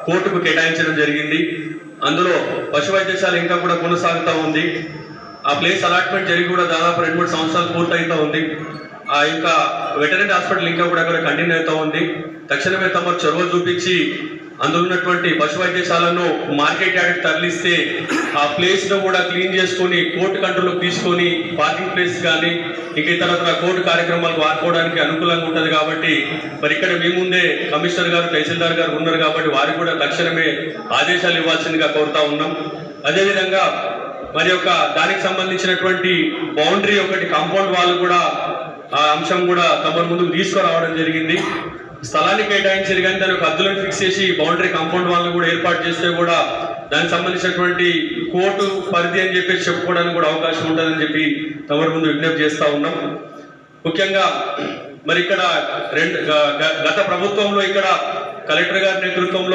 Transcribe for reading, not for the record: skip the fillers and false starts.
కోర్టుకు కేటాయించడం జరిగింది. అందులో పశు వైద్యశాల ఇంకా కూడా కొనసాగుతూ ఉంది. ఆ ప్లేస్ అలాట్మెంట్ జరిగి కూడా దాదాపు 2-3 సంవత్సరాలు పూర్తయితూ ఉంది. ఆ యొక్క వెటర్నరీ హాస్పిటల్ ఇంకా కూడా అక్కడ కంటిన్యూ అవుతూ ఉంది. తక్షణమే తమరు చొరవ చూపించి అందులో ఉన్నటువంటి పశు వైద్యశాలను మార్కెట్ యార్డ్కి తరలిస్తే ఆ ప్లేస్ను కూడా క్లీన్ చేసుకొని కోర్టు కంట్రోల్కి తీసుకొని పార్కింగ్ ప్లేస్ కానీ ఇంకా ఇతర కోర్టు కార్యక్రమాలకు వాడుకోవడానికి అనుకూలంగా ఉంటుంది. కాబట్టి మరి ఇక్కడ మీ ముందే కమిషనర్ గారు, తహసీల్దార్ గారు ఉన్నారు కాబట్టి వారికి కూడా తక్షణమే ఆదేశాలు ఇవ్వాల్సిందిగా కోరుతా ఉన్నాం. అదేవిధంగా మరి యొక్క దానికి సంబంధించినటువంటి బౌండరీ ఒకటి కాంపౌండ్ వాళ్ళు కూడా ఆ అంశం కూడా తమ ముందుకు తీసుకురావడం జరిగింది. స్థలాన్ని కేటాయించారు కానీ దానికి హద్దులను ఫిక్స్ చేసి బౌండరీ కాంపౌండ్ వాళ్ళని కూడా ఏర్పాటు చేస్తే కూడా దానికి సంబంధించినటువంటి కోర్టు పరిధి అని చెప్పేసి చెప్పుకోవడానికి కూడా అవకాశం ఉంటుందని చెప్పి తమ ముందు విజ్ఞప్తి చేస్తూ ఉన్నాం. ముఖ్యంగా మరి ఇక్కడ గత ప్రభుత్వంలో ఇక్కడ కలెక్టర్ గారి నేతృత్వంలో